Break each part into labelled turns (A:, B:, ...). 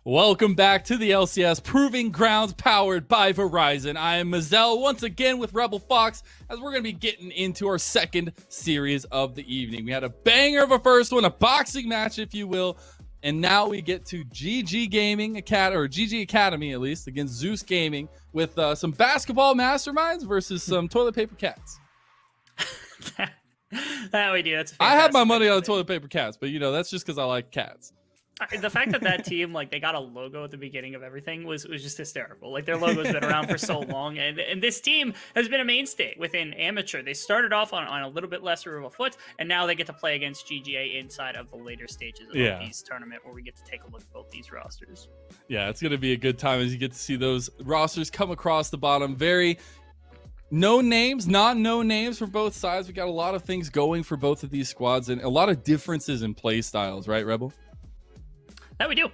A: Welcome back to the LCS Proving Grounds powered by Verizon. I am Mazel once again with Rebel Fox as we're going to be getting into our second series of the evening. We had a banger of a first one, a boxing match if you will, and now we get to GG Gaming Academy, or GG Academy at least, against ZOOS Gaming with some basketball masterminds versus some toilet paper cats.
B: That we do. That's
A: I have my money on the toilet paper cats, but you know, that's just because I like cats.
B: The fact that team, like, they got a logo at the beginning of everything was just hysterical. Like, their logo's been around for so long, and this team has been a mainstay within amateur. They started off on a little bit lesser of a foot, and now they get to play against GGA inside of the later stages of these tournament, where we get to take a look at both these rosters.
A: Yeah, it's going to be a good time as you get to see those rosters come across the bottom. Very no names, not no names for both sides. We got a lot of things going for both of these squads, and a lot of differences in play styles, right, Rebel?
B: That we do.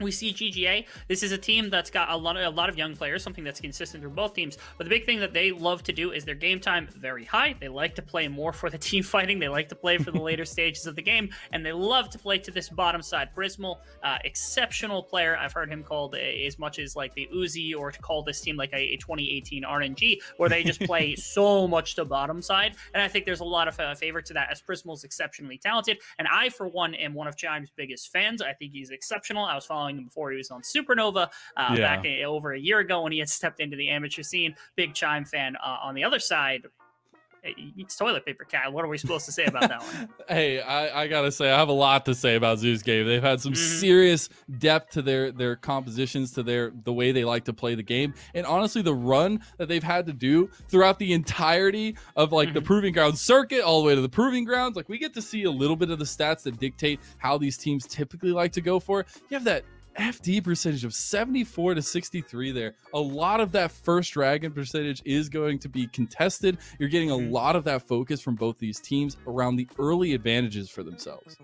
B: We see GGA. This is a team that's got a lot of young players, something that's consistent through both teams. But the big thing that they love to do is their game time very high. They like to play more for the team fighting. They like to play for the later stages of the game, and they love to play to this bottom side. Prismal, exceptional player. I've heard him called as much as like the Uzi, or to call this team like a 2018 RNG, where they just play so much to bottom side. And I think there's a lot of favor to that, as Prismal's exceptionally talented. And I, for one, am one of Chime's biggest fans. I think he's exceptional. I was following him before he was on Supernova back over a year ago when he had stepped into the amateur scene. Big Chime fan. On the other side, it's toilet paper cat. What are we supposed to say about that one?
A: Hey, I gotta say, I have a lot to say about ZOOS game. They've had some serious depth to their compositions, to the way they like to play the game, and honestly, the run that they've had to do throughout the entirety of like the Proving Grounds circuit, all the way to the Proving Grounds. Like, we get to see a little bit of the stats that dictate how these teams typically like to go for it. You have that FD percentage of 74 to 63 there. A lot of that first dragon percentage is going to be contested. You're getting a lot of that focus from both these teams around the early advantages for themselves.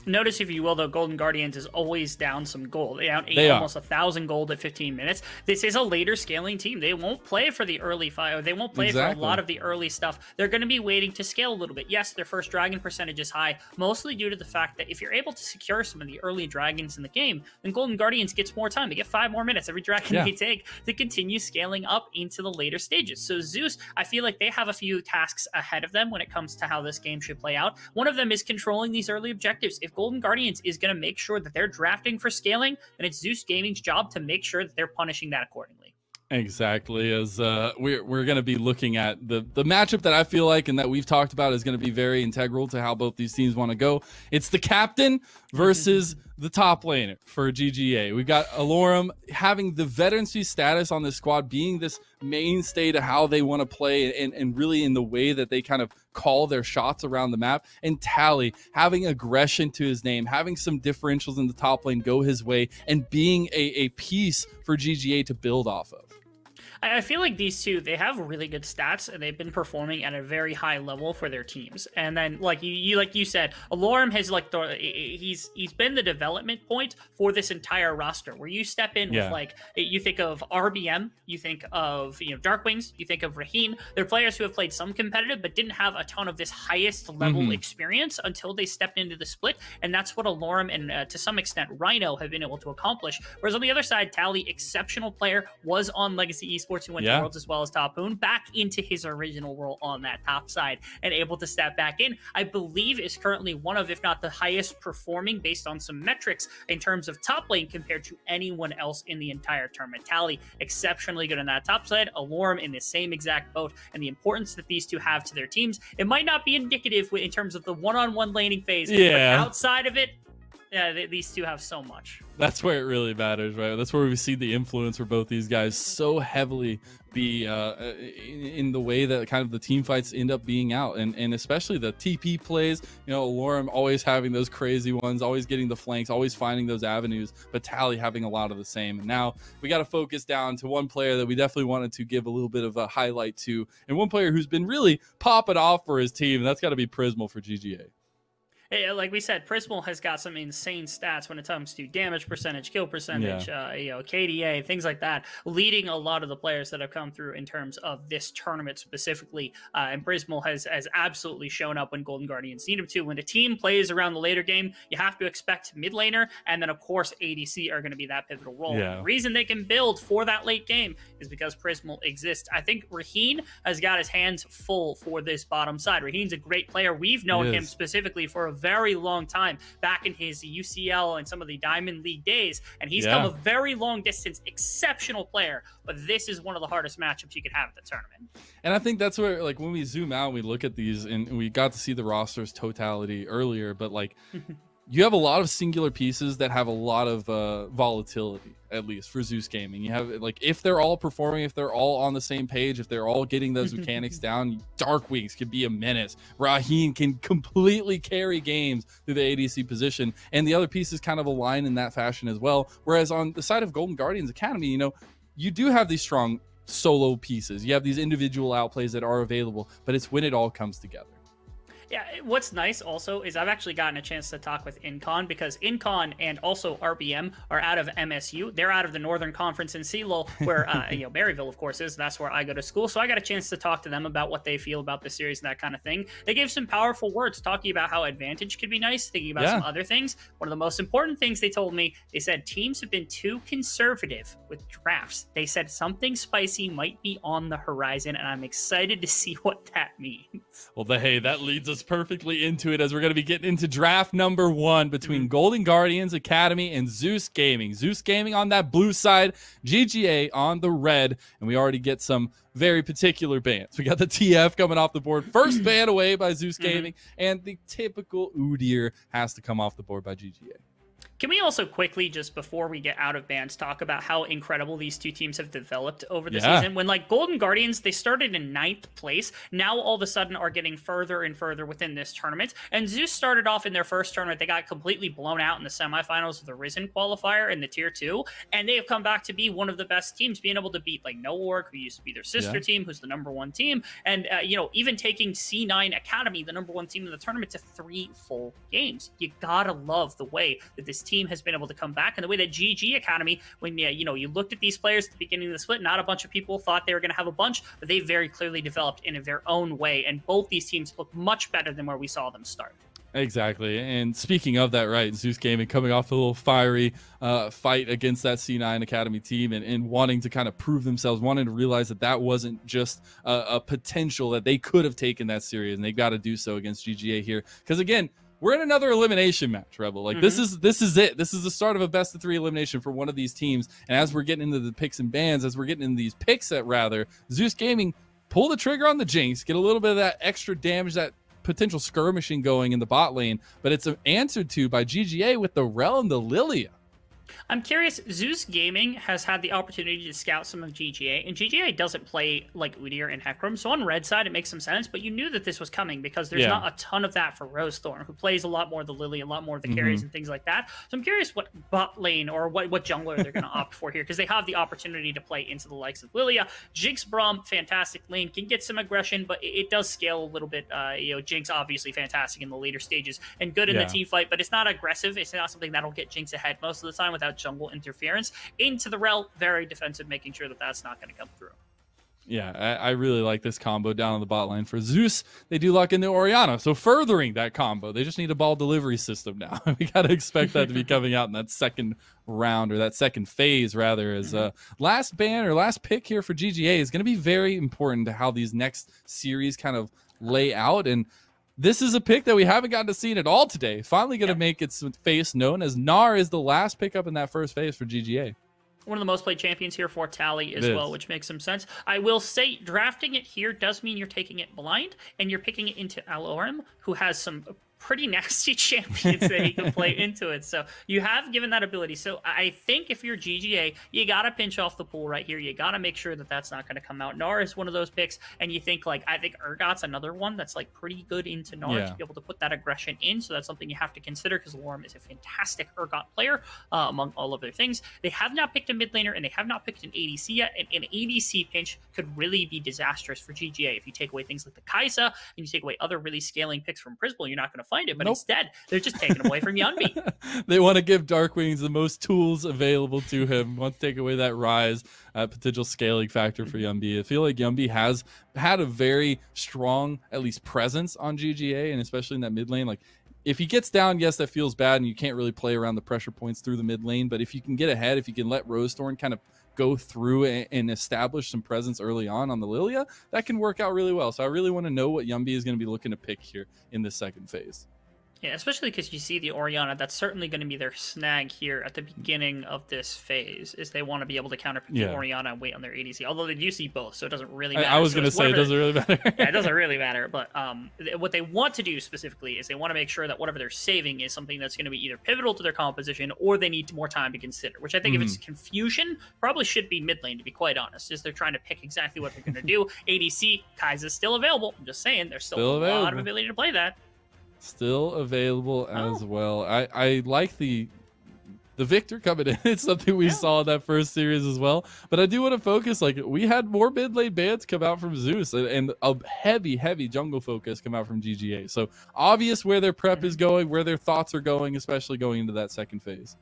B: Notice, if you will, though, Golden Guardians is always down some gold. They're down almost 1,000 gold at 15 minutes. This is a later scaling team. They won't play for the early fire. They won't play for a lot of the early stuff. They're going to be waiting to scale a little bit. Yes, their first dragon percentage is high, mostly due to the fact that if you're able to secure some of the early dragons in the game, then Golden Guardians gets more time. They get 5 more minutes every dragon they take to continue scaling up into the later stages. So ZOOS, I feel like they have a few tasks ahead of them when it comes to how this game should play out. One of them is controlling these early objectives. If Golden Guardians is going to make sure that they're drafting for scaling, then it's ZOOS Gaming's job to make sure that they're punishing that accordingly.
A: Exactly, as we're going to be looking at the matchup that I feel like and that we've talked about is going to be very integral to how both these teams want to go. It's the captain versus the top laner for GGA. We got Alorum having the veterancy status on this squad, being this mainstay to how they want to play and really in the way that they kind of call their shots around the map. And Tally having aggression to his name, having some differentials in the top lane go his way, and being a piece for GGA to build off of.
B: I feel like these two, they have really good stats, and they've been performing at a very high level for their teams. And then, like you said, Alorum has he's been the development point for this entire roster. Where you step in with, like, you think of RBM, you think of Darkwings, you think of Raheen. They're players who have played some competitive, but didn't have a ton of this highest level experience until they stepped into the split. And that's what Alorum and to some extent Rhino have been able to accomplish. Whereas on the other side, Tally, exceptional player, was on Legacy Esports, who went to Worlds as well as Topoon, back into his original role on that top side and able to step back in. I believe is currently one of, if not the highest performing based on some metrics in terms of top lane compared to anyone else in the entire tournament. Tally, exceptionally good on that top side. Alorum in the same exact boat, and the importance that these two have to their teams. It might not be indicative in terms of the one-on-one laning phase, but outside of it, these two have so much.
A: That's where it really matters, right? That's where we see the influence for both these guys so heavily be in the way that kind of the team fights end up being out, and especially the TP plays. Alorum always having those crazy ones, always getting the flanks, always finding those avenues, but Tally having a lot of the same. And now we got to focus down to one player that we definitely wanted to give a little bit of a highlight to, and one player who's been really popping off for his team, and that's got to be Prismal for GGA.
B: Like we said, Prismal has got some insane stats when it comes to damage percentage, kill percentage, KDA, things like that, leading a lot of the players that have come through in terms of this tournament specifically. And Prismal has absolutely shown up when Golden Guardians need him to. When a team plays around the later game, you have to expect mid laner, and then of course ADC are going to be that pivotal role. The reason they can build for that late game is because Prismal exists. I think Raheen has got his hands full for this bottom side. Raheen's a great player. We've known him specifically for a very long time, back in his UCL and some of the Diamond League days, and he's come a very long distance. Exceptional player, but this is one of the hardest matchups you could have at the tournament.
A: And I think that's where, like, when we zoom out, we look at these, and we got to see the roster's totality earlier, but like you have a lot of singular pieces that have a lot of volatility, at least for ZOOS Gaming. You have, like, if they're all performing, if they're all on the same page, if they're all getting those mechanics down, Dark Wings can be a menace. Raheen can completely carry games through the ADC position, and the other pieces kind of align in that fashion as well. Whereas on the side of Golden Guardians Academy, you know, you do have these strong solo pieces. You have these individual outplays that are available, but it's when it all comes together.
B: Yeah, what's nice also is I've actually gotten a chance to talk with Incon, because Incon and also RBM are out of MSU. They're out of the Northern Conference in CELO, where you know, Berryville, of course, is. That's where I go to school. So I got a chance to talk to them about what they feel about the series and that kind of thing. They gave some powerful words talking about how Advantage could be nice, thinking about some other things. One of the most important things they told me, they said teams have been too conservative with drafts. They said something spicy might be on the horizon, and I'm excited to see what that means.
A: Well, hey, that leads us perfectly into it, as we're going to be getting into draft number 1 between Golden Guardians Academy and ZOOS Gaming. ZOOS Gaming on that blue side, GGA on the red, and we already get some very particular bans. We got the TF coming off the board, first ban away by ZOOS Gaming, and the typical Udyr has to come off the board by GGA.
B: Can we also quickly, just before we get out of bans, talk about how incredible these two teams have developed over the season? When, like, Golden Guardians, they started in 9th place, now all of a sudden are getting further and further within this tournament. And ZOOS started off in their first tournament, they got completely blown out in the semifinals of the Risen qualifier in the Tier 2, and they have come back to be one of the best teams, being able to beat, like, NoOrg, who used to be their sister team, who's the #1 team, and, you know, even taking C9 Academy, the #1 team in the tournament, to 3 full games. You gotta love the way that this team has been able to come back, and the way that GG Academy, when you know, you looked at these players at the beginning of the split, not a bunch of people thought they were going to have a bunch, but they very clearly developed in their own way, and both these teams look much better than where we saw them start.
A: Exactly. And speaking of that, right, ZOOS Gaming coming off a little fiery fight against that C9 Academy team, and wanting to kind of prove themselves, wanting to realize that that wasn't just a potential, that they could have taken that serious, and they got to do so against GGA here, because again, we're in another elimination match, Rebel. Like, this is it. This is the start of a best of 3 elimination for one of these teams. And as we're getting into the picks and bans, as we're getting into these picks at rather, ZOOS Gaming, pull the trigger on the Jinx, get a little bit of that extra damage, that potential skirmishing going in the bot lane, but it's answered to by GGA with the Rel and the Lilia.
B: I'm curious, ZOOS Gaming has had the opportunity to scout some of GGA, and GGA doesn't play like Udyr and Hecarim, so on red side it makes some sense, but you knew that this was coming because there's not a ton of that for Rosethorn, who plays a lot more of the Lily, a lot more of the carries and things like that. So I'm curious what bot lane or what jungler they're going to opt for here, because they have the opportunity to play into the likes of Lilia. Jinx Braum, fantastic lane, can get some aggression, but it does scale a little bit. You know, Jinx obviously fantastic in the later stages and good in the team fight, but it's not aggressive. It's not something that'll get Jinx ahead most of the time without jungle interference. Into the Rel, very defensive, making sure that that's not going to come through.
A: Yeah, I really like this combo down on the bot line. For ZOOS, they do lock in the Orianna, so furthering that combo. They just need a ball delivery system now. We got to expect that to be coming out in that second round, or that second phase, rather, as last ban or last pick here for GGA is going to be very important to how these next series kind of lay out. And this is a pick that we haven't gotten to see at all today. Finally going to make its face known, as Gnar is the last pickup in that first phase for GGA.
B: One of the most played champions here for Tally as well, which makes some sense. I will say drafting it here does mean you're taking it blind, and you're picking it into Alorim, who has some pretty nasty champions that he can play into it. So you have given that ability. So I think if you're GGA, you got to pinch off the pool right here. You got to make sure that that's not going to come out. Gnar is one of those picks, and you think, like, I think Urgot's another one that's like pretty good into Gnar to be able to put that aggression in. So that's something you have to consider, because Lorem is a fantastic Urgot player among all of their things. They have not picked a mid laner, and they have not picked an ADC yet. And an ADC pinch could really be disastrous for GGA. If you take away things like the Kai'Sa and you take away other really scaling picks from Prismal, you're not going to find it. But
A: Nope.
B: instead, they're just taking away from Yunbi.
A: They want to give Darkwings the most tools available to him. Want to take away that rise, potential scaling factor for Yumbi. I feel like Yumbi has had a very strong, at least, presence on GGA, and especially in that mid lane. Like, if he gets down, yes, that feels bad, and you can't really play around the pressure points through the mid lane. But if you can get ahead, if you can let Rosethorn kind of go through and establish some presence early on the Lilia, that can work out really well. So I really want to know what Yumbi is going to be looking to pick here in this second phase.
B: Yeah, especially because you see the Orianna. That's certainly going to be their snag here at the beginning of this phase, is they want to be able to counterpick the Orianna and wait on their ADC. Although they do see both, so it doesn't really matter.
A: I was going to say, it doesn't really matter.
B: Yeah, it doesn't really matter. But what they want to do specifically is they want to make sure that whatever they're saving is something that's going to be either pivotal to their composition or they need more time to consider, which I think if it's confusion, probably should be mid lane, to be quite honest, is they're trying to pick exactly what they're going to do. ADC, Kai'Sa's still available. I'm just saying, there's still a lot of ability to play that.
A: Still available as well. I like the Victor coming in. It's something we saw in that first series as well. But I do want to focus, like, we had more mid lane bans come out from ZOOS and a heavy jungle focus come out from GGA. So obvious where their prep is going, where their thoughts are going, especially going into that second phase.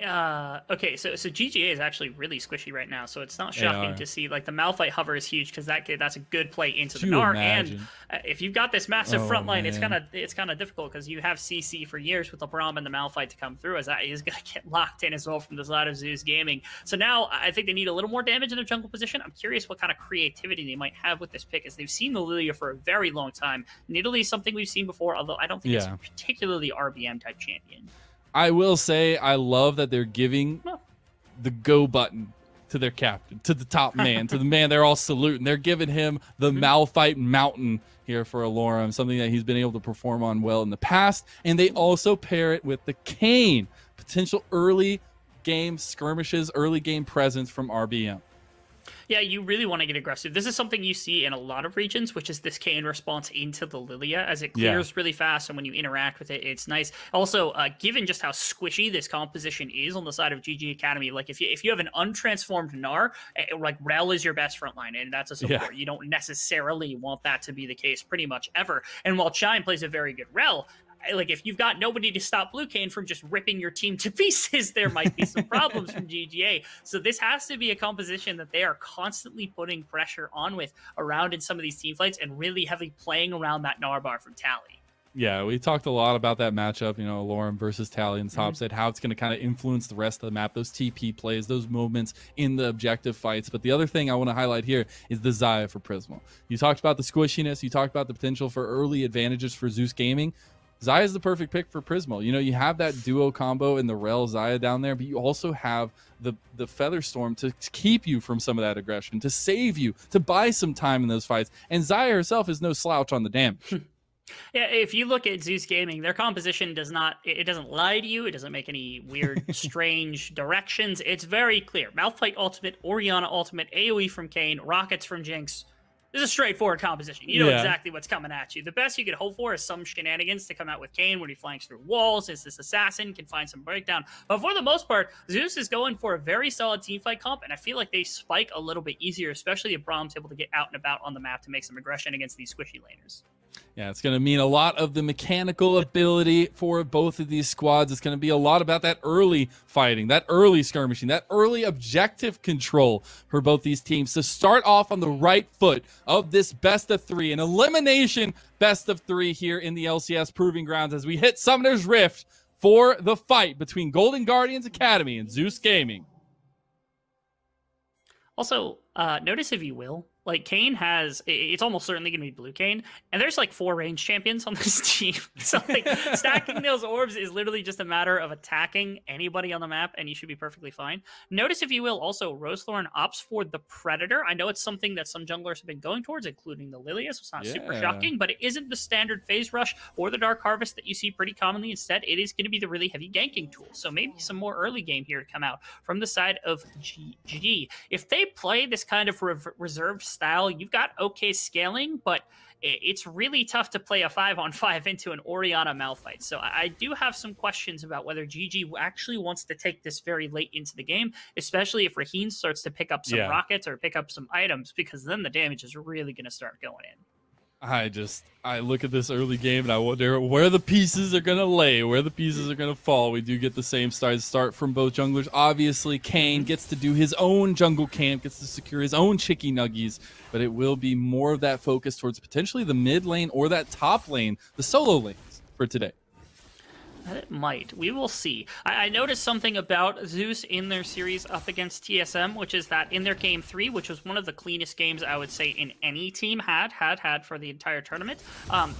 B: Okay, so GGA is actually really squishy right now, so it's not shocking to see, like, the Malphite hover is huge because that's a good play into the Gnar. And if you've got this massive front line, it's kind of difficult because you have CC for years with the Braum and the Malphite to come through, as that is going to get locked in as well from the side of ZOOS Gaming. So now I think they need a little more damage in their jungle position. I'm curious what kind of creativity they might have with this pick, as they've seen the Lilia for a very long time. Nidalee is something we've seen before, although I don't think it's a particularly RBM type champion.
A: I will say I love that they're giving the go button to their captain, to the top man, to the man they're all saluting. They're giving him the Malphite Mountain here for Alorum, something that he's been able to perform on well in the past. And they also pair it with the Kayn, potential early game skirmishes, early game presence from RBM.
B: Yeah, you really want to get aggressive. This is something you see in a lot of regions, which is this Kayn response into the Lilia, as it clears really fast, and when you interact with it, it's nice. Also, given just how squishy this composition is on the side of GG Academy, like if you have an untransformed Gnar, like Rel is your best frontline, and that's a support. You don't necessarily want that to be the case pretty much ever. And while Chime plays a very good Rel, like, if you've got nobody to stop Blue Kayn from just ripping your team to pieces, there might be some problems from GGA. So this has to be a composition that they are constantly putting pressure on with around in some of these team fights, and really heavily playing around that Narbar from Tally.
A: Yeah, we talked a lot about that matchup, you know, Alorum versus Tally and top set, how it's going to kind of influence the rest of the map, those TP plays, those movements in the objective fights. But the other thing I want to highlight here is the Xayah for Prismal. You talked about the squishiness, you talked about the potential for early advantages for ZOOS Gaming. Xayah is the perfect pick for Prismal. You know, you have that duo combo in the Rel Xayah down there, but you also have the Featherstorm to keep you from some of that aggression, to save you, to buy some time in those fights. And Xayah herself is no slouch on the damage.
B: Yeah, if you look at ZOOS Gaming, their composition doesn't lie to you. It doesn't make any weird, strange directions. It's very clear. Malphite ultimate, Orianna ultimate, AoE from Kayn, rockets from Jinx. This is a straightforward composition. You know exactly what's coming at you. The best you could hope for is some shenanigans to come out with Kayn when he flanks through walls, as this assassin can find some breakdown. But for the most part, ZOOS is going for a very solid teamfight comp, and I feel like they spike a little bit easier, especially if Braum's able to get out and about on the map to make some aggression against these squishy laners.
A: Yeah, it's going to mean a lot of the mechanical ability for both of these squads. It's going to be a lot about that early fighting, that early skirmishing, that early objective control for both these teams to start off on the right foot of this best of three, an elimination best of three here in the LCS Proving Grounds as we hit Summoner's Rift for the fight between Golden Guardians Academy and ZOOS Gaming.
B: Also, notice if you will, like, Kayn it's almost certainly going to be Blue Kayn, and there's like 4 range champions on this team. So, like, stacking those orbs is literally just a matter of attacking anybody on the map, and you should be perfectly fine. Notice, if you will, also, Rosethorn opts for the Predator. I know it's something that some junglers have been going towards, including the Lilia, so it's not super shocking, but it isn't the standard Phase Rush or the Dark Harvest that you see pretty commonly. Instead, it is going to be the really heavy ganking tool. So maybe some more early game here to come out from the side of GG. If they play this kind of reserved style, you've got okay scaling, but it's really tough to play a 5-on-5 into an Orianna Malphite. So I do have some questions about whether GG actually wants to take this very late into the game, especially if Raheen starts to pick up some rockets or pick up some items, because then the damage is really going to start going in.
A: I look at this early game and I wonder where the pieces are going to lay, where the pieces are going to fall. We do get the same start from both junglers. Obviously, Kane gets to do his own jungle camp, gets to secure his own chicky nuggies, but it will be more of that focus towards potentially the mid lane or that top lane, the solo lanes for today.
B: It might. We will see. I noticed something about ZOOS in their series up against TSM, which is that in their game 3, which was one of the cleanest games I would say in any team had for the entire tournament,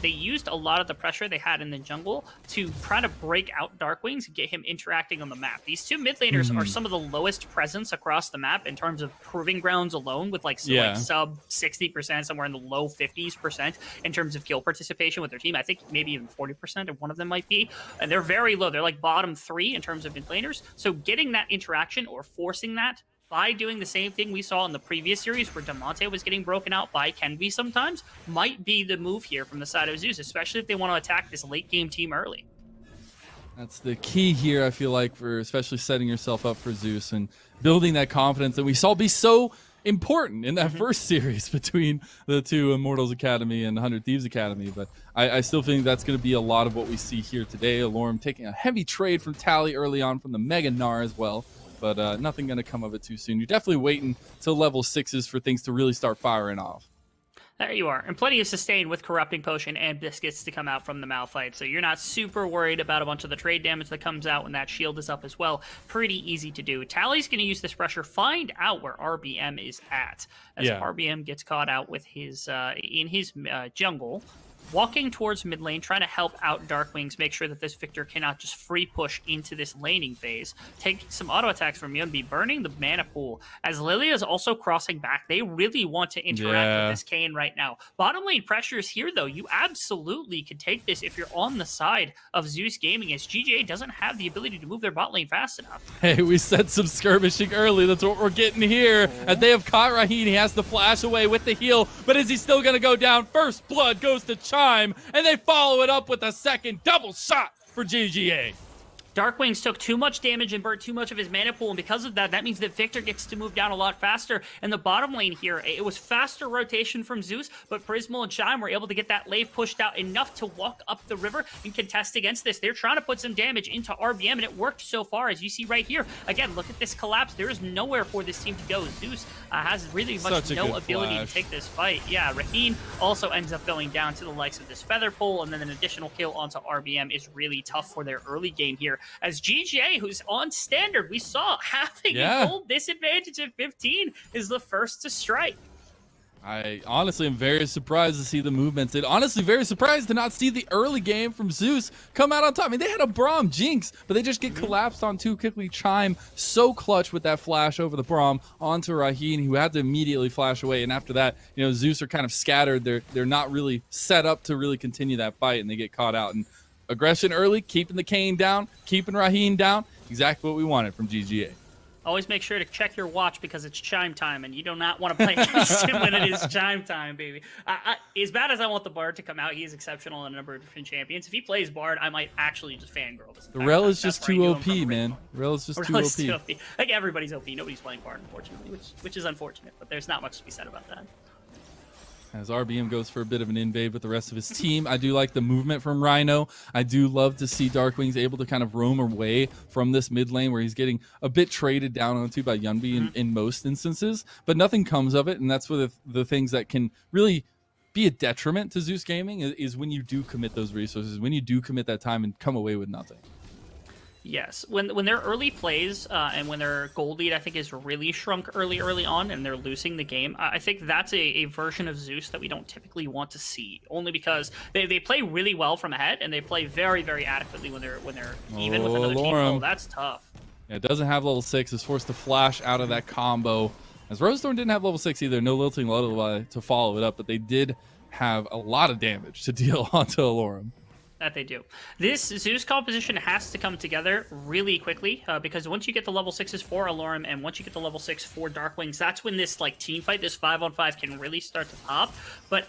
B: they used a lot of the pressure they had in the jungle to try to break out Darkwings and get him interacting on the map. These two mid laners are some of the lowest presence across the map in terms of Proving Grounds alone, with like sub 60%, somewhere in the low 50s% in terms of kill participation with their team. I think maybe even 40% of one of them might be. And they're very low. They're like bottom 3 in terms of mid laners. So getting that interaction or forcing that by doing the same thing we saw in the previous series where Damonte was getting broken out by Kenvi sometimes might be the move here from the side of ZOOS, especially if they want to attack this late game team early.
A: That's the key here, I feel like, for especially setting yourself up for ZOOS and building that confidence that we saw be so important in that first series between the two Immortals Academy and 100 Thieves Academy. But I still think that's going to be a lot of what we see here today. Alorem taking a heavy trade from Tally early on from the Mega Gnar as well, but nothing going to come of it too soon. You're definitely waiting till level 6s for things to really start firing off.
B: There you are. And plenty of sustain with Corrupting Potion and Biscuits to come out from the Malphite, so you're not super worried about a bunch of the trade damage that comes out when that shield is up as well. Pretty easy to do. Tally's going to use this pressure, find out where RBM is at. As RBM gets caught out with his in his jungle, walking towards mid lane, trying to help out Darkwings, make sure that this Victor cannot just free push into this laning phase. Take some auto attacks from Yunbi, burning the mana pool. As Lilia is also crossing back, they really want to interact with this Kayn right now. Bottom lane pressure is here, though. You absolutely could take this if you're on the side of ZOOS Gaming, as GGA doesn't have the ability to move their bot lane fast enough.
A: Hey, we said some skirmishing early. That's what we're getting here. And they have caught Raheen. He has to flash away with the heal, but is he still going to go down? First blood goes to Chime, and they follow it up with a second double shot for GGA.
B: Darkwings took too much damage and burnt too much of his mana pool, and because of that, that means that Victor gets to move down a lot faster. In the bottom lane here, it was faster rotation from ZOOS, but Prismal and Chime were able to get that lave pushed out enough to walk up the river and contest against this. They're trying to put some damage into RBM, and it worked so far, as you see right here. Again, look at this collapse. There is nowhere for this team to go. ZOOS has really much no ability to take this fight. Yeah, Raheen also ends up going down to the likes of this Feather Pull, and then an additional kill onto RBM is really tough for their early game here. As GGA, who's on standard, we saw having a gold disadvantage at 15, is the first to strike.
A: I honestly am very surprised to see the movements. And honestly, very surprised to not see the early game from ZOOS come out on top. I mean, they had a Braum Jinx, but they just get collapsed on too quickly. Chime so clutch with that flash over the Braum onto Raheen, who had to immediately flash away. And after that, you know, ZOOS are kind of scattered. They're not really set up to really continue that fight, and they get caught out. And aggression early, keeping the Kayn down, keeping Raheen down. Exactly what we wanted from GGA.
B: Always make sure to check your watch because it's chime time, and you do not want to play against him when it is chime time, baby. As bad as I want the Bard to come out, he is exceptional in a number of different champions. If he plays Bard, I might actually just fangirl this.
A: The Rel is just too OP, man. Rel is just too OP.
B: Like, everybody's OP. Nobody's playing Bard, unfortunately, which is unfortunate, but there's not much to be said about that.
A: As RBM goes for a bit of an invade with the rest of his team. I do like the movement from Rhino. I do love to see Darkwings able to kind of roam away from this mid lane where he's getting a bit traded down onto by Yunbi in most instances, but nothing comes of it. And that's where the things that can really be a detriment to ZOOS Gaming is when you do commit those resources, when you do commit that time and come away with nothing.
B: Yes, when their early plays and when their gold lead, I think, is really shrunk early on and they're losing the game, I think that's a version of ZOOS that we don't typically want to see, only because they play really well from ahead and they play very, very adequately when they're even with another team. Oh, that's tough.
A: Yeah, it doesn't have level 6, is forced to flash out of that combo. As Rosethorn didn't have level 6 either, no Lilting Lullaby to follow it up, but they did have a lot of damage to deal onto Alorem.
B: That they do. This ZOOS composition has to come together really quickly because once you get the level 6s for Alorem and once you get the level 6 for Darkwings, that's when this like team fight, this 5-on-5 can really start to pop. But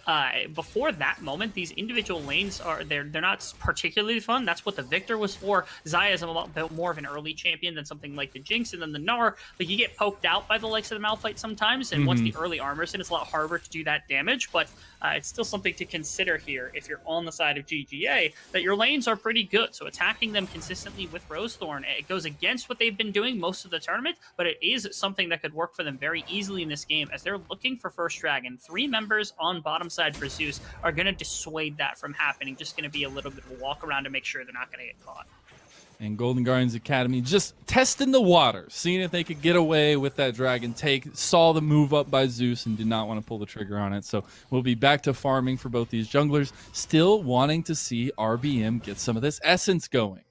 B: before that moment, these individual lanes they're not particularly fun. That's what the Victor was for. Xayah is a lot more of an early champion than something like the Jinx, and then the Gnar. Like, you get poked out by the likes of the Malphite sometimes, and once the early armor's in, it's a lot harder to do that damage. But it's still something to consider here if you're on the side of GGA, that your lanes are pretty good. So attacking them consistently with Rosethorn, it goes against what they've been doing most of the tournament, but it is something that could work for them very easily in this game as they're looking for first dragon. 3 members on bottom side for ZOOS are going to dissuade that from happening. Just going to be a little bit of a walk around to make sure they're not going to get caught.
A: And Golden Guardians Academy just testing the water, seeing if they could get away with that dragon take. Saw the move up by ZOOS and did not want to pull the trigger on it. So we'll be back to farming for both these junglers, still wanting to see RBM get some of this essence going.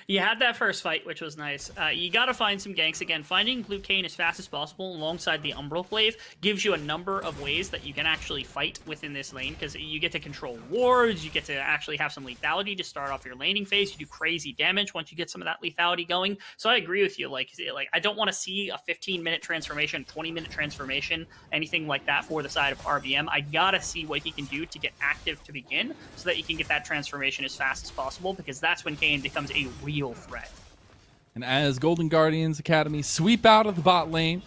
B: You had that first fight, which was nice. You got to find some ganks. Again, finding Blue Kayn as fast as possible alongside the Umbral Glaive gives you a number of ways that you can actually fight within this lane, because you get to control wards, you get to actually have some lethality to start off your laning phase, you do crazy damage once you get some of that lethality going. So I agree with you. Like I don't want to see a 15-minute transformation, 20-minute transformation, anything like that for the side of RBM. I got to see what he can do to get active to begin so that he can get that transformation as fast as possible, because that's when Kayn becomes a real threat.
A: And as Golden Guardians Academy sweep out of the bot lane,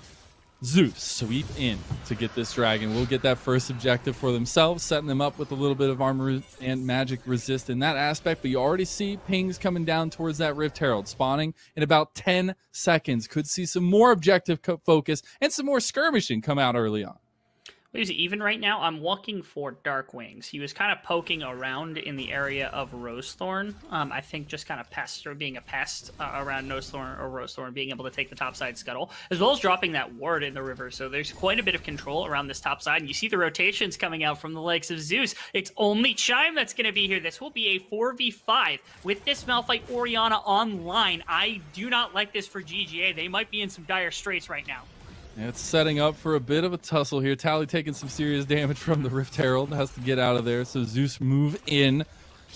A: ZOOS sweep in to get this dragon. We'll get that first objective for themselves, setting them up with a little bit of armor and magic resist in that aspect. But you already see pings coming down towards that Rift Herald, spawning in about 10 seconds. Could see some more objective focus and some more skirmishing come out early on.
B: Even right now, I'm looking for Dark Wings. He was kind of poking around in the area of Rosethorn. I think just kind of being a pest around Rosethorn, being able to take the topside scuttle, as well as dropping that ward in the river. So there's quite a bit of control around this top side. And you see the rotations coming out from the likes of ZOOS. It's only Chime that's going to be here. This will be a 4v5 with this Malphite Orianna online. I do not like this for GGA. They might be in some dire straits right now.
A: It's setting up for a bit of a tussle here. Tally taking some serious damage from the Rift Herald. Has to get out of there. So ZOOS move in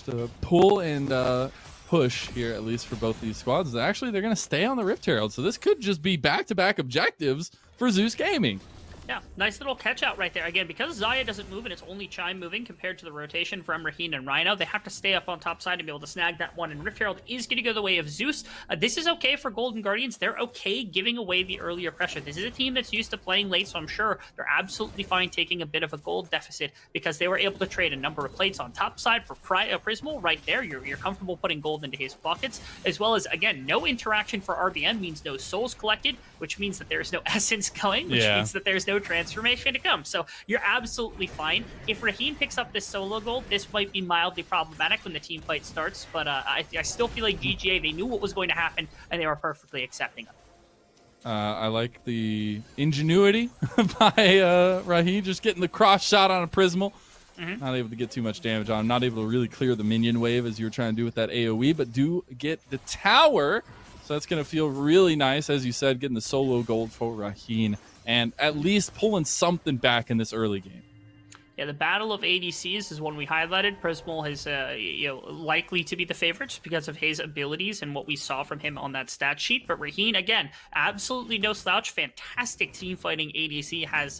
A: to pull and push here, at least for both these squads. Actually, they're going to stay on the Rift Herald. So this could just be back-to-back objectives for ZOOS Gaming.
B: Yeah, nice little catch out right there. Again, because Xayah doesn't move and it's only Chime moving compared to the rotation from Raheen and Rhino, they have to stay up on top side to be able to snag that one. And Rift Herald is going to go the way of ZOOS. This is okay for Golden Guardians. They're okay giving away the earlier pressure. This is a team that's used to playing late, so I'm sure they're absolutely fine taking a bit of a gold deficit because they were able to trade a number of plates on top side for Prismal right there. You're comfortable putting gold into his pockets, as well as, again, no interaction for RBM means no souls collected, which means that there's no essence going, which means that there's no transformation to come. So you're absolutely fine. If Raheen picks up this solo gold, this might be mildly problematic when the team fight starts, but I still feel like GGA, they knew what was going to happen, and they were perfectly accepting of it.
A: I like the ingenuity by Raheen, just getting the cross shot on a Prismal. Not able to get too much damage on him. Not able to really clear the minion wave as you were trying to do with that AoE, but do get the tower. So that's going to feel really nice, as you said, getting the solo gold for Raheen and at least pulling something back in this early game.
B: Yeah, the battle of ADCs is one we highlighted. Prismal is likely to be the favorite just because of his abilities and what we saw from him on that stat sheet. But Raheen, again, absolutely no slouch. Fantastic team fighting ADC. Has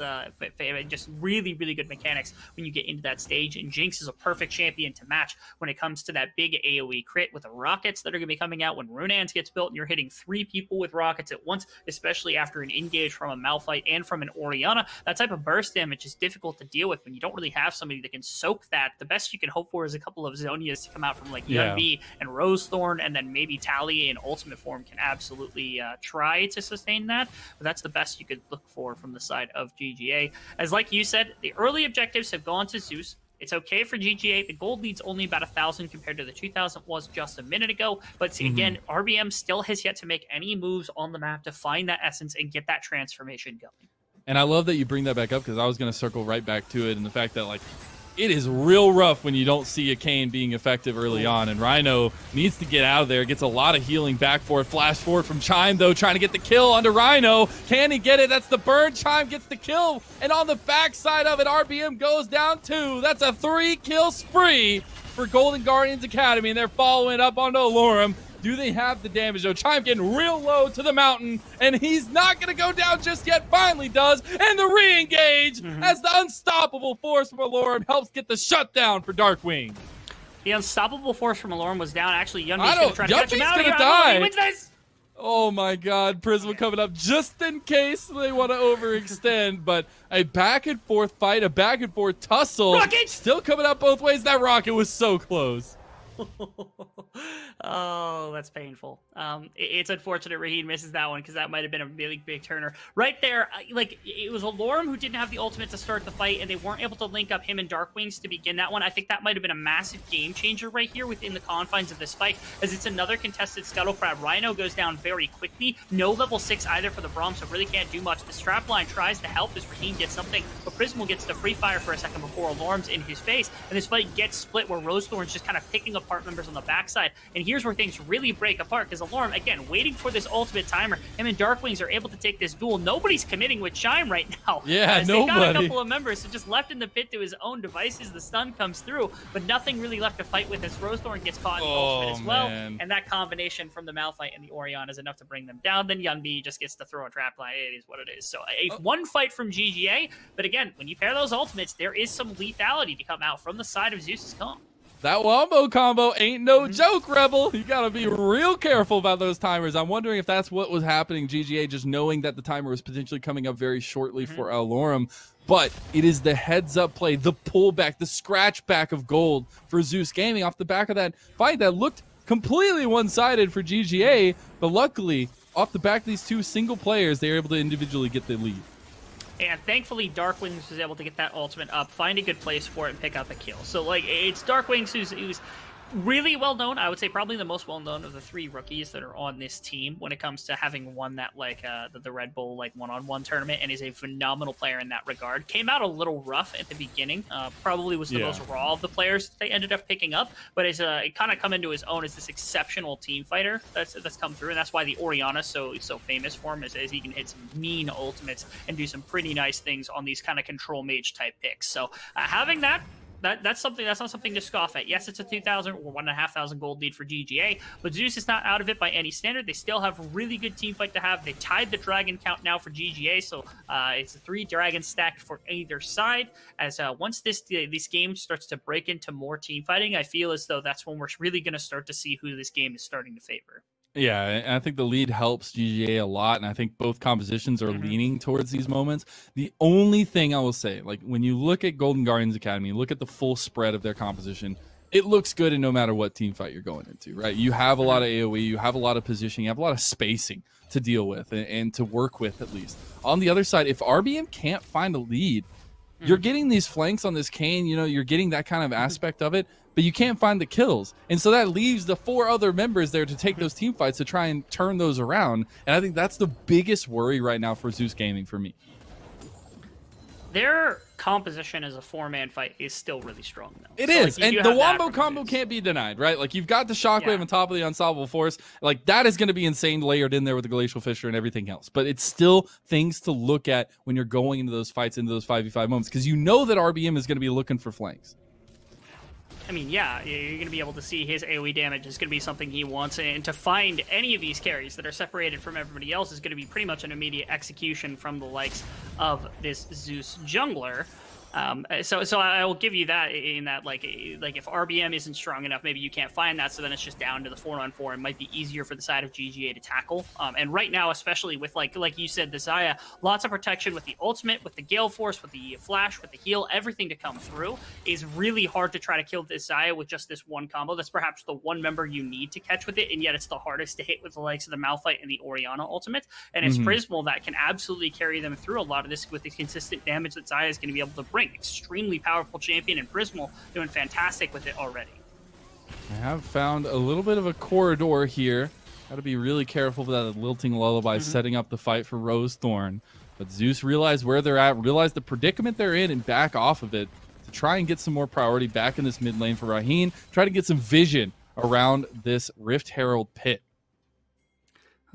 B: just really, really good mechanics when you get into that stage. And Jinx is a perfect champion to match when it comes to that big AoE crit with the rockets that are going to be coming out when Runans gets built and you're hitting 3 people with rockets at once, especially after an engage from a Malphite and from an Orianna. That type of burst damage is difficult to deal with when you don't really have somebody that can soak that. The best you can hope for is a couple of Zonias to come out from like Yunbi and Rosethorn, and then maybe Tally in ultimate form can absolutely try to sustain that. But that's the best you could look for from the side of GGA. As like you said, the early objectives have gone to ZOOS. It's okay for GGA. The gold lead's only about 1,000 compared to the 2,000 was just a minute ago. But again, RBM still has yet to make any moves on the map to find that essence and get that transformation going.
A: And I love that you bring that back up because I was going to circle right back to it, and the fact that, like, it is real rough when you don't see a Kayn being effective early on, and Rhino needs to get out of there. Gets a lot of healing back for it. Flash forward from Chime, though, trying to get the kill onto Rhino. Can he get it? That's the burn. Chime gets the kill, and on the backside of it, RBM goes down 2. That's a 3-kill spree for Golden Guardians Academy, and they're following up onto Alorum. Do they have the damage, though? Chime getting real low to the mountain, and he's not going to go down just yet. Finally does, and the re-engage as the unstoppable force from Alorum helps get the shutdown for Darkwing.
B: The unstoppable force from Alorum was down. Actually, Yunbi's going to try to catch him out.
A: Yunbi's going to die.
B: He wins this.
A: Oh my God, Prisma coming up just in case they want to overextend, but a back and forth fight, a back and forth tussle.
B: Rocket!
A: Still coming up both ways. That rocket was so close.
B: Oh, that's painful. It's unfortunate Raheem misses that one because that might have been a really big turner. Right there, like, it was Alorum who didn't have the ultimate to start the fight, and they weren't able to link up him and Darkwings to begin that one. I think that might have been a massive game changer right here within the confines of this fight, as it's another contested Scuttle Crab. Rhino goes down very quickly. No level 6 either for the Braum, so really can't do much. The strapline tries to help as Raheem gets something, but Prismal gets the free fire for a second before Alorum's in his face, and this fight gets split where Rosethorn's just kind of picking apart members on the backside. And here's where things really break apart, because Alorum, again, waiting for this ultimate timer. Him and Darkwings are able to take this duel. Nobody's committing with Chime right now.
A: Yeah,
B: nobody. They got a couple of members, so just left in the pit to his own devices. The stun comes through, but nothing really left to fight with as Rosethorn gets caught in the ultimate as well.
A: Man.
B: And that combination from the Malphite and the Orion is enough to bring them down. Then Young B just gets to throw a trap line. It is what it is. So one fight from GGA, but again, when you pair those ultimates, there is some lethality to come out from the side of ZOOS's comp.
A: That wombo combo ain't no joke, Rebel. You gotta be real careful about those timers. I'm wondering if that's what was happening. GGA just knowing that the timer was potentially coming up very shortly for Alorum. But it is the heads-up play, the pullback, the scratch back of gold for ZOOS Gaming off the back of that fight that looked completely one-sided for GGA. But luckily, off the back of these two single players, they were able to individually get the lead.
B: And thankfully, Darkwings was able to get that ultimate up, find a good place for it, and pick out the kill. So, like, it's Darkwings who's really well known. I would say probably the most well known of the three rookies that are on this team when it comes to having won that, like, the Red Bull, like, one-on-one tournament, and is a phenomenal player in that regard. Came out a little rough at the beginning. Probably was the most raw of the players they ended up picking up, but it's it kind of come into his own as this exceptional team fighter that's come through, and that's why the Oriana's so famous for him, is he can hit some mean ultimates and do some pretty nice things on these kind of control mage type picks. So having that. That's not something to scoff at. Yes, it's a 2,000 or 1,500 gold lead for GGA, but ZOOS is not out of it by any standard. They still have a really good team fight to have. They tied the dragon count now for GGA, so it's a 3 dragons stacked for either side. As once this game starts to break into more team fighting, I feel as though that's when we're really going to start to see who this game is starting to favor.
A: Yeah, and I think the lead helps GGA a lot, and I think both compositions are leaning towards these moments. The only thing I will say, like, when you look at Golden Guardians Academy, look at the full spread of their composition, it looks good in no matter what team fight you're going into, right? You have a lot of AoE, you have a lot of positioning, you have a lot of spacing to deal with and to work with, at least. On the other side, if RBM can't find a lead, you're getting these flanks on this Kayn, you know, you're getting that kind of aspect of it, but you can't find the kills. And so that leaves the 4 other members there to take those team fights to try and turn those around. And I think that's the biggest worry right now for ZOOS Gaming for me. Their
B: composition as a 4-man fight is still really strong, though.
A: It is, and the wombo combo can't be denied, right? Like, you've got the shockwave on top of the unstoppable force. Like, that is going to be insane layered in there with the glacial fissure and everything else. But it's still things to look at when you're going into those fights, into those 5v5 moments, because you know that RBM is going to be looking for flanks.
B: I mean, yeah, you're going to be able to see his AoE damage is going to be something he wants, and to find any of these carries that are separated from everybody else is going to be pretty much an immediate execution from the likes of this ZOOS jungler. So I will give you that in that, like if RBM isn't strong enough, maybe you can't find that, so then it's just down to the 4-on-4. It might be easier for the side of GGA to tackle. And right now, especially with, like you said, the Xayah, lots of protection with the ultimate, with the Gale Force, with the flash, with the heal, everything to come through is really hard to try to kill this Xayah with just this one combo. That's perhaps the one member you need to catch with it, and yet it's the hardest to hit with the likes of the Malphite and the Oriana ultimate. And it's Prismal that can absolutely carry them through a lot of this with the consistent damage that Xayah is going to be able to bring. Extremely powerful champion, and Prismal doing fantastic with it already.
A: I have found a little bit of a corridor here. Got to be really careful with that lilting lullaby setting up the fight for Rosethorn. But ZOOS realized where they're at, realized the predicament they're in, and back off of it to try and get some more priority back in this mid lane for Raheem. Try to get some vision around this Rift Herald pit.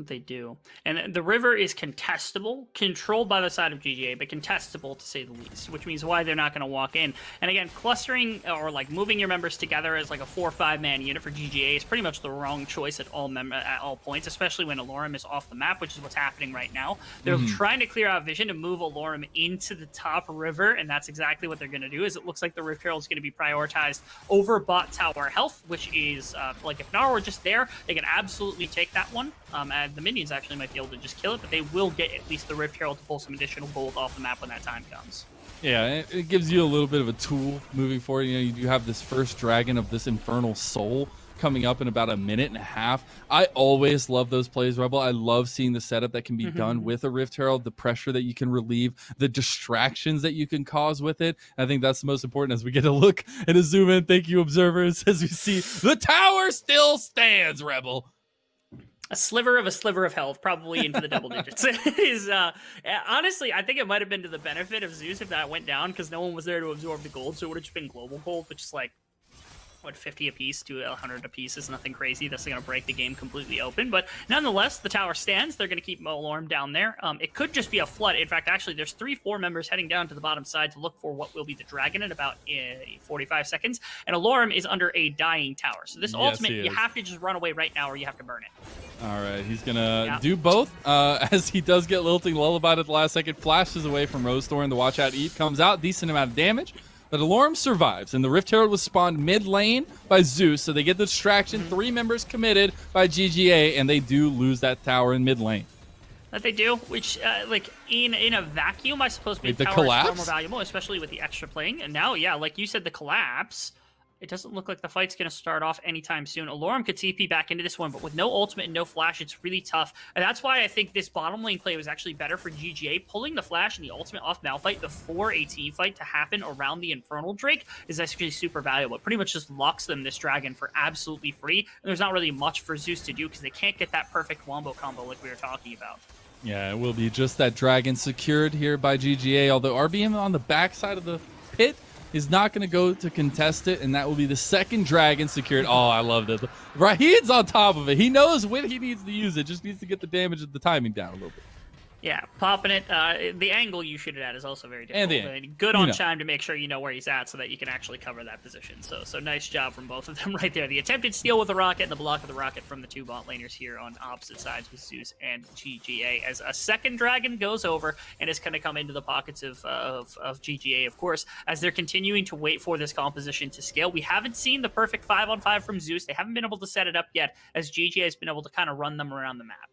B: They do. And the river is contestable, controlled by the side of GGA, but contestable to say the least, which means why they're not going to walk in. And again, clustering or like moving your members together as like a 4 or 5 man unit for GGA is pretty much the wrong choice at all points, especially when Alorum is off the map, which is what's happening right now. They're trying to clear out vision to move Alorum into the top river, and that's exactly what they're going to do. Is it looks like the Rift Herald is going to be prioritized over bot tower health, which is like if Nara were just there, they can absolutely take that one. 5, the minions actually might be able to just kill it, but they will get at least the Rift Herald to pull some additional gold off the map when that time comes.
A: Yeah, it gives you a little bit of a tool moving forward. You know, you do have this first dragon of this Infernal Soul coming up in about a minute and a half. I always love those plays, Rebel. I love seeing the setup that can be done with a Rift Herald, the pressure that you can relieve, the distractions that you can cause with it. I think that's the most important as we get a look and a zoom in. Thank you, observers, as we see the tower still stands, Rebel.
B: A sliver of health, probably into the double digits. Is honestly, I think it might have been to the benefit of ZOOS if that went down, because no one was there to absorb the gold, so it would have just been global gold, which is like, what, 50 apiece to 100 apiece is nothing crazy. That's going to break the game completely open. But nonetheless, the tower stands. They're going to keep Molorm down there. It could just be a flood. In fact, actually, there's 3-4 members heading down to the bottom side to look for what will be the dragon in about 45 seconds. And Alorm is under a dying tower. So this ultimate, you have to just run away right now or you have to burn it.
A: All right, he's going to do both as he does get Lilting Lullabied at the last second. Flashes away from Rosethorn. The Watch Out Eve comes out. Decent amount of damage. But Alorm survives, and the Rift Herald was spawned mid-lane by ZOOS, so they get the distraction. 3 members committed by GGA, and they do lose that tower in mid-lane.
B: That they do, which, like, in a vacuum, I suppose the tower is far more valuable, especially with the extra playing. And now, yeah, like you said, the collapse, it doesn't look like the fight's going to start off anytime soon. Alorm could TP back into this one, but with no ultimate and no flash, it's really tough. And that's why I think this bottom lane play was actually better for GGA. Pulling the flash and the ultimate off Malphite before a team fight to happen around the Infernal Drake is actually super valuable. It pretty much just locks them this dragon for absolutely free. And there's not really much for ZOOS to do because they can't get that perfect wombo combo like we were talking about. Yeah,
A: it will be just that dragon secured here by GGA, although RBM on the backside of the pit is not going to go to contest it, and that will be the second dragon secured. Oh, I love it. Rahid's on top of it. He knows when he needs to use it. Just needs to get the damage and the timing down a little bit.
B: Yeah, popping it. The angle you shoot it at is also very difficult. And good on Chime to make sure you know where he's at so that you can actually cover that position. So nice job from both of them right there. The attempted steal with the rocket and the block of the rocket from the 2 bot laners here on opposite sides with ZOOS and GGA. As a second dragon goes over and is going to come into the pockets of GGA, of course, as they're continuing to wait for this composition to scale. We haven't seen the perfect 5-on-5 from ZOOS. They haven't been able to set it up yet, as GGA has been able to kind of run them around the map.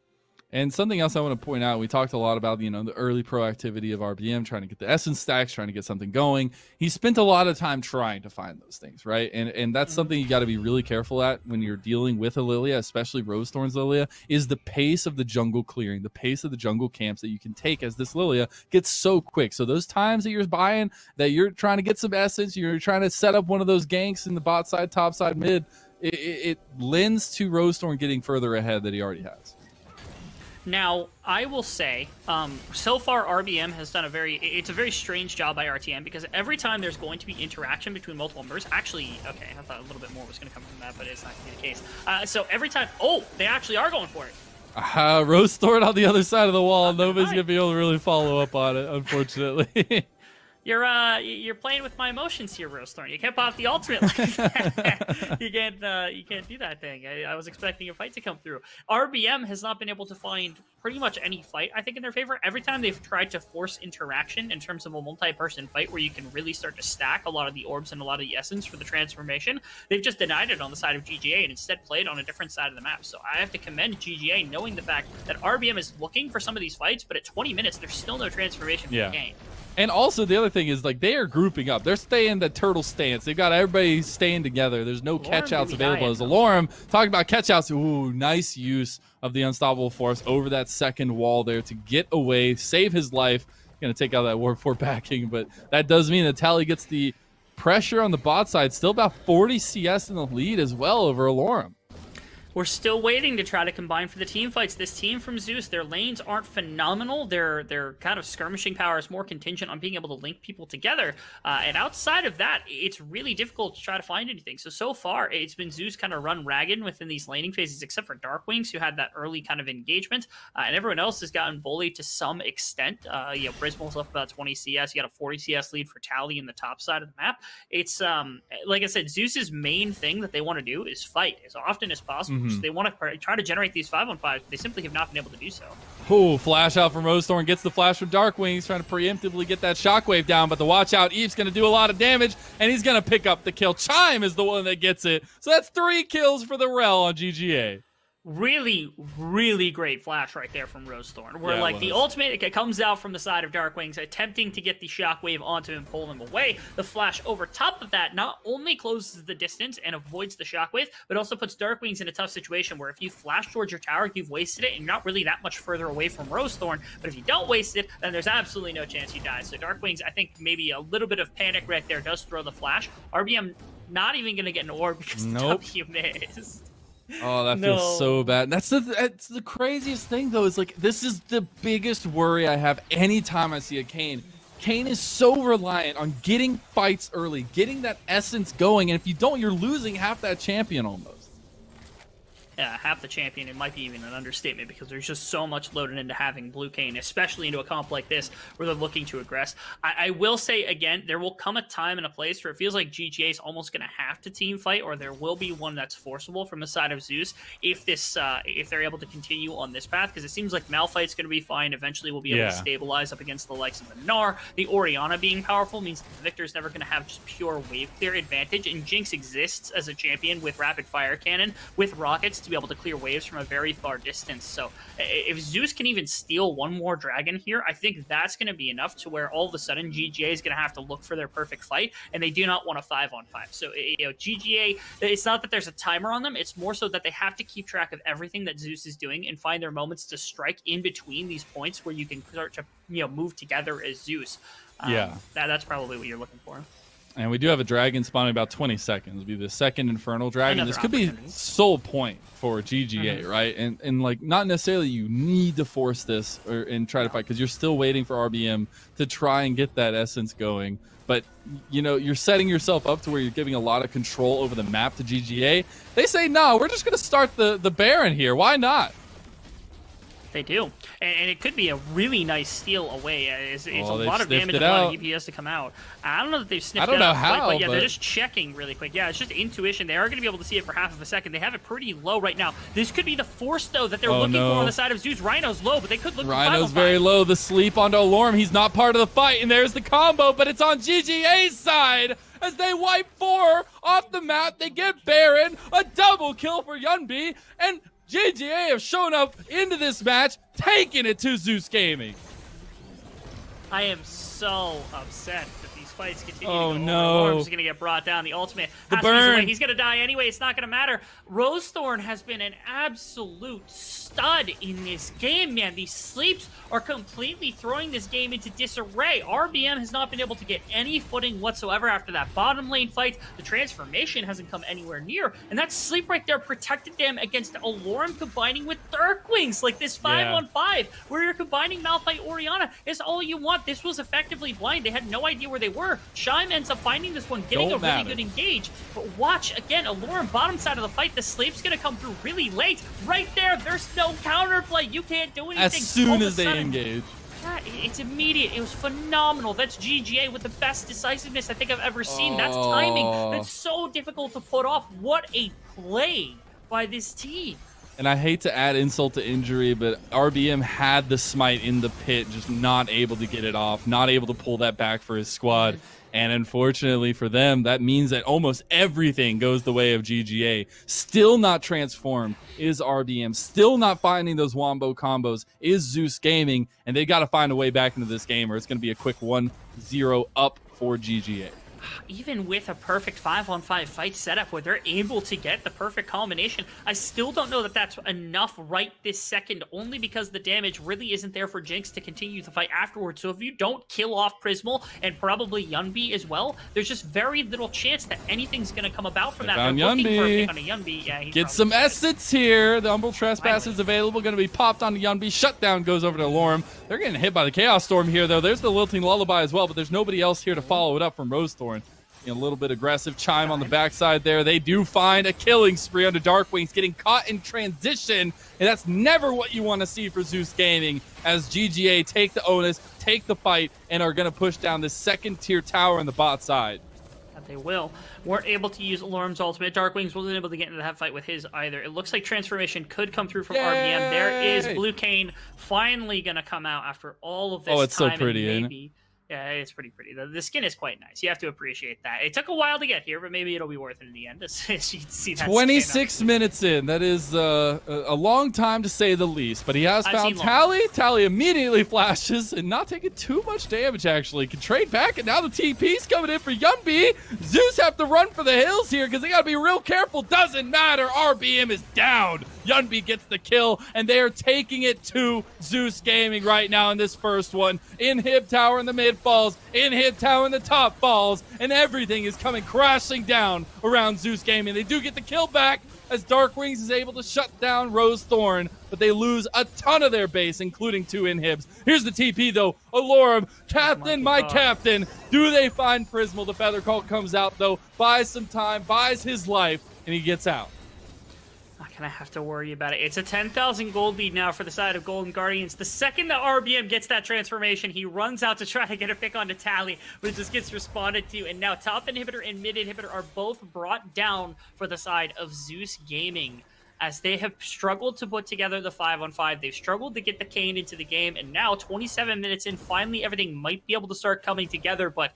A: And something else I want to point out, we talked a lot about, the early proactivity of RBM, trying to get the essence stacks, trying to get something going. He spent a lot of time trying to find those things, right? And that's something you got to be really careful at when you're dealing with a Lilia, especially Rosethorn's Lilia, is the pace of the jungle clearing, the pace of the jungle camps that you can take as this Lilia gets so quick. So those times that you're buying, that you're trying to get some essence, you're trying to set up one of those ganks in the bot side, top side, mid, it lends to Rosethorn getting further ahead that he already has.
B: Now, I will say, so far RBM has done a very strange job by RTM, because every time there's going to be interaction between multiple members, actually, okay, I thought a little bit more was going to come from that, but it's not going to be the case. So every time, they actually are going for it.
A: Rosethorn on the other side of the wall. Nobody's going to be able to really follow up on it, unfortunately.
B: You're playing with my emotions here, Rosethorn. You can't pop the ultimate like that. You can't do that thing. I was expecting a fight to come through. RBM has not been able to find pretty much any fight, I think, in their favor. Every time they've tried to force interaction in terms of a multi-person fight where you can really start to stack a lot of the orbs and a lot of the essence for the transformation, they've just denied it on the side of GGA and instead played on a different side of the map. So I have to commend GGA knowing the fact that RBM is looking for some of these fights, but at 20 minutes, there's still no transformation for the game.
A: And also the other thing is, like, they are grouping up. They're staying the turtle stance. They've got everybody staying together. There's no catch-outs available. As Alorm, talking about catch-outs, ooh, nice use of the Unstoppable Force over that second wall there to get away, save his life. Going to take out that Warp 4 backing, but that does mean that Tally gets the pressure on the bot side. Still about 40 CS in the lead as well over Alorm.
B: We're still waiting to try to combine for the team fights. This team from ZOOS, their lanes aren't phenomenal. Their kind of skirmishing power is more contingent on being able to link people together. And outside of that, it's really difficult to try to find anything. So far, it's been ZOOS kind of run ragged within these laning phases, except for Darkwings, who had that early kind of engagement. And everyone else has gotten bullied to some extent. Brismal's left about 20 CS. You got a 40 CS lead for Tally in the top side of the map. It's, like I said, ZOOS's main thing that they want to do is fight as often as possible. They want to try to generate these 5-on-5. They simply have not been able to do so.
A: Ooh, flash out from Rosethorn. Gets the flash from Darkwings, trying to preemptively get that shockwave down, but the watch out Eve's going to do a lot of damage, and he's going to pick up the kill. Chime is the one that gets it. So that's 3 kills for the Rel on GGA.
B: really, really great flash right there from Rosethorn, where like the ultimate it comes out from the side of Darkwings, attempting to get the shockwave onto him and pull him away. The flash over top of that not only closes the distance and avoids the shockwave, but also puts Darkwings in a tough situation where if you flash towards your tower, you've wasted it, and you're not really that much further away from Rosethorn. But if you don't waste it, then there's absolutely no chance you die. So Darkwings, I think maybe a little bit of panic right there does throw the flash. RBM not even going to get an orb because the W missed.
A: Oh, that feels so bad. That's the craziest thing, though, is like this is the biggest worry I have anytime I see a Kayn. Kayn is so reliant on getting fights early, getting that essence going, and if you don't, you're losing half that champion almost.
B: Yeah, half the champion, it might be even an understatement because there's just so much loaded into having Blue Kayn, especially into a comp like this where they're looking to aggress. I will say, again, there will come a time and a place where it feels like GGA is almost going to have to team fight, or there will be one that's forcible from the side of ZOOS if they're able to continue on this path, because it seems like Malphite's going to be fine. Eventually we'll be able to stabilize up against the likes of the Gnar. The Orianna being powerful means that Victor's never going to have just pure wave clear advantage, and Jinx exists as a champion with rapid fire cannon, with rockets, to be able to clear waves from a very far distance. So if ZOOS can even steal one more dragon here, I think that's going to be enough to where all of a sudden GGA is going to have to look for their perfect fight, and they do not want a 5-on-5. So GGA, it's not that there's a timer on them, it's more so that they have to keep track of everything that ZOOS is doing and find their moments to strike in between these points where you can start to move together as ZOOS. That's probably what you're looking for.
A: And we do have a dragon spawning about 20 seconds. It'll be the second Infernal Dragon. This could be sole point for GGA, right? And like, not necessarily you need to force this and try to fight, because you're still waiting for RBM to try and get that essence going. But, you're setting yourself up to where you're giving a lot of control over the map to GGA. They say, no, we're just going to start the Baron here. Why not?
B: They do. And it could be a really nice steal away. It's a lot of damage and a lot of EPS to come out. I don't know that they've sniffed it out.
A: I don't know how,
B: but they're just checking really quick. Yeah, it's just intuition. They are going to be able to see it for half of a second. They have it pretty low right now. This could be the force, though, that they're looking for on the side of ZOOS. Rhino's low, but they could look for 5-on-5.
A: Rhino's very low. The sleep onto Alorm. He's not part of the fight, and there's the combo, but it's on GGA's side. As they wipe 4 off the map, they get Baron, a double kill for Yunbi, and GGA have shown up into this match, taking it to ZOOS Gaming.
B: I am so upset that these fights continue to go
A: no.
B: on. Orm's going to get brought down. The ultimate
A: has to be away.
B: He's going to die anyway. It's not going to matter. Rosethorn has been an absolute stud in this game, man. These sleeps are completely throwing this game into disarray. RBM has not been able to get any footing whatsoever after that bottom lane fight. The transformation hasn't come anywhere near, and that sleep right there protected them against Alorm combining with Darkwings. Like this 5-on-5 where you're combining Malphite Orianna is all you want. This was effectively blind. They had no idea where they were. Shime ends up finding this one, getting a really good engage. But watch, again, Alorm bottom side of the fight. The sleep's going to come through really late. Right there, there's no counterplay. You can't do anything.
A: As soon as they engage.
B: Yeah, it's immediate. It was phenomenal. That's GGA with the best decisiveness I think I've ever seen. That's timing. That's so difficult to put off. What a play by this team.
A: And I hate to add insult to injury, but RBM had the smite in the pit, just not able to get it off, not able to pull that back for his squad. And unfortunately for them, that means that almost everything goes the way of GGA. Still not transformed is RBM. Still not finding those wombo combos is ZOOS Gaming. And they got to find a way back into this game, or it's going to be a quick 1-0 up for GGA.
B: Even with a perfect 5-on-5 fight setup where they're able to get the perfect combination, I still don't know that that's enough right this second, only because the damage really isn't there for Jinx to continue the fight afterwards. So if you don't kill off Prismal and probably Yunbi as well, there's just very little chance that anything's going to come about from that.
A: Found
B: They're looking for a pick
A: Yunbi.
B: on a Yunbi. Yeah,
A: Get some essence here. The Umbral Trespass is available. Going to be popped onto Yunbi. Shutdown goes over to Alorm. They're getting hit by the Chaos Storm here, though. There's the Lilting Lullaby as well, but there's nobody else here to follow it up from Rosethorn. A little bit aggressive chime on the backside there. They do find a killing spree onto Darkwings, getting caught in transition, and that's never what you want to see for ZOOS Gaming, as GGA take the onus, take the fight, and are going to push down this second-tier tower on the bot side.
B: They will. Weren't able to use Alorm's ultimate. Darkwings wasn't able to get into that fight with his either. It looks like transformation could come through from RBM. There is Blue Kayn finally going to come out after all of this time.
A: Oh, it's so pretty,
B: and
A: ain't it?
B: Yeah, it's pretty pretty. The skin is quite nice. You have to appreciate that. It took a while to get here, but maybe it'll be worth it in the end to see that
A: 26 minutes in. That is a long time to say the least. But he has found Tally. Tally immediately flashes and not taking too much damage, actually. Can trade back, and now the TP's coming in for Yunbi. ZOOS have to run for the hills here because they got to be real careful. Doesn't matter. RBM is down. Yunbi gets the kill, and they are taking it to ZOOS Gaming right now in this first one. Inhib Tower in the mid falls, Inhib Tower in the top falls, and everything is coming crashing down around ZOOS Gaming. They do get the kill back as Dark Wings is able to shut down Rose Thorn, but they lose a ton of their base, including 2 inhibs. Here's the TP, though. Alorum, Captain, my Captain. Do they find Prismal? The Feather Cult comes out, though, buys some time, buys his life, and he gets out.
B: Not gonna have to worry about it. It's a 10,000 gold lead now for the side of Golden Guardians. The second that RBM gets that transformation, he runs out to try to get a pick onto Tally, but it just gets responded to. And now top inhibitor and mid inhibitor are both brought down for the side of ZOOS Gaming, as they have struggled to put together the 5-on-5. They've struggled to get the Kayn into the game, and now 27 minutes in, finally everything might be able to start coming together, but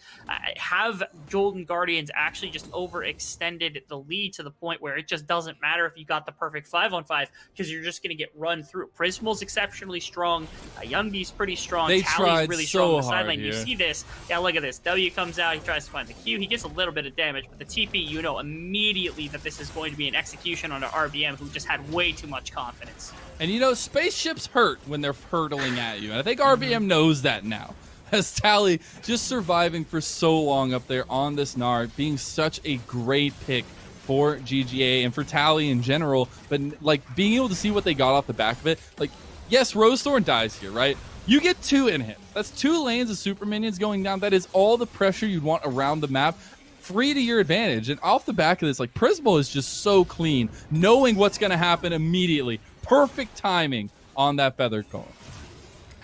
B: have Golden Guardians actually just overextended the lead to the point where it just doesn't matter if you got the perfect 5-on-5, because you're just going to get run through. Prismal's exceptionally strong, Yunbi's pretty strong,
A: they
B: Tally's really strong on the sideline.
A: Here.
B: You see this, yeah, look at this. W comes out, he tries to find the Q, he gets a little bit of damage, but the TP, you know immediately that this is going to be an execution on the RBM, who just had way too much confidence.
A: And you know, spaceships hurt when they're hurtling at you. And I think RBM knows that now. As Tally just surviving for so long up there on this Nard, being such a great pick for GGA and for Tally in general. But like being able to see what they got off the back of it, like, yes, Rose Thorn dies here, right? You get 2 in him. That's 2 lanes of super minions going down. That is all the pressure you'd want around the map, free to your advantage. And off the back of this, like, Prismal is just so clean, knowing what's going to happen immediately. Perfect timing on that Feather Cone.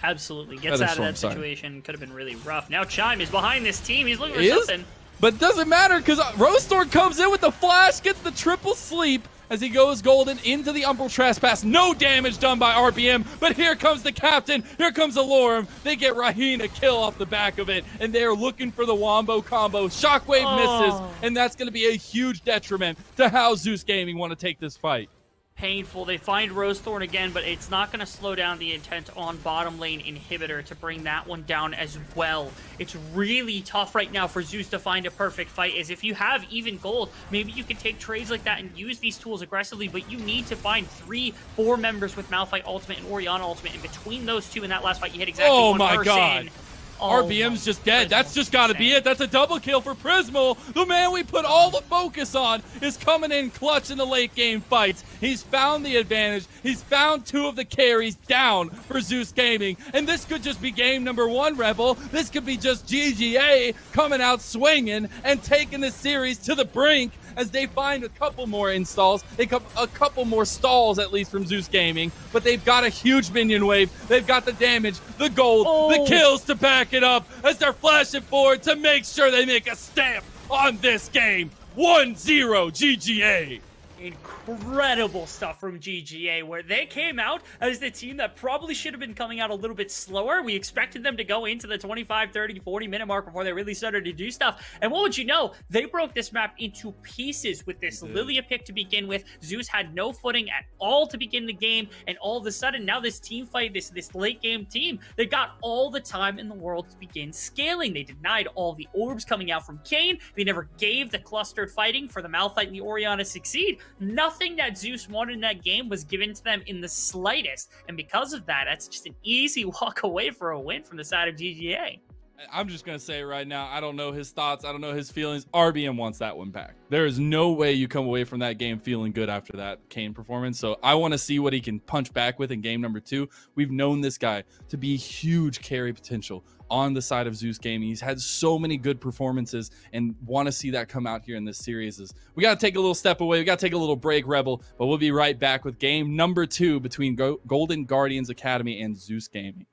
B: Absolutely. Gets out of that situation. Could have been really rough. Now Chime is behind this team. He's looking for something.
A: But it doesn't matter because Rose Thorn comes in with the flash, gets the triple sleep as he goes golden into the Umbral Trespass. No damage done by RBM, but here comes the Captain. Here comes Alorum. They get Raheen a kill off the back of it, and they're looking for the Wombo combo. Shockwave misses, and that's going to be a huge detriment to how ZOOS Gaming want to take this fight.
B: Painful. They find Rose Thorn again, but it's not going to slow down the intent on bottom lane inhibitor to bring that one down as well. It's really tough right now for ZOOS to find a perfect fight, as if you have even gold, maybe you can take trades like that and use these tools aggressively, but you need to find 3-4 members with Malphite ultimate and Orianna ultimate, and between those two in that last fight, you hit exactly one person. Oh my god.
A: RBM's just dead. That's just got to be it. That's a double kill for Prismal. The man we put all the focus on is coming in clutch in the late game fights. He's found the advantage. He's found 2 of the carries down for ZOOS Gaming. And this could just be game number 1, Rebel. This could be just GGA coming out swinging and taking the series to the brink as they find a couple more installs. They come a couple more stalls, at least, from ZOOS Gaming. But they've got a huge minion wave. They've got the damage, the gold, the kills to back it up as they're flashing forward to make sure they make a stamp on this game. 1-0 GGA.
B: Incredible stuff from GGA, where they came out as the team that probably should have been coming out a little bit slower. We expected them to go into the 25, 30, 40 minute mark before they really started to do stuff. And what would you know? They broke this map into pieces with this Lilia pick to begin with. ZOOS had no footing at all to begin the game, and all of a sudden now this team fight, this late game team, they got all the time in the world to begin scaling. They denied all the orbs coming out from Kayn. They never gave the clustered fighting for the Malphite and the Orianna to succeed. Nothing that ZOOS wanted in that game was given to them in the slightest, and because of that, that's just an easy walk away for a win from the side of GGA.
A: I'm just going to say right now, I don't know his thoughts. I don't know his feelings. RBM wants that one back. There is no way you come away from that game feeling good after that Kayn performance. So I want to see what he can punch back with in game number 2. We've known this guy to be huge carry potential on the side of ZOOS Gaming. He's had so many good performances and want to see that come out here in this series. We got to take a little step away. We got to take a little break, Rebel, but we'll be right back with game number 2 between Golden Guardians Academy and ZOOS Gaming.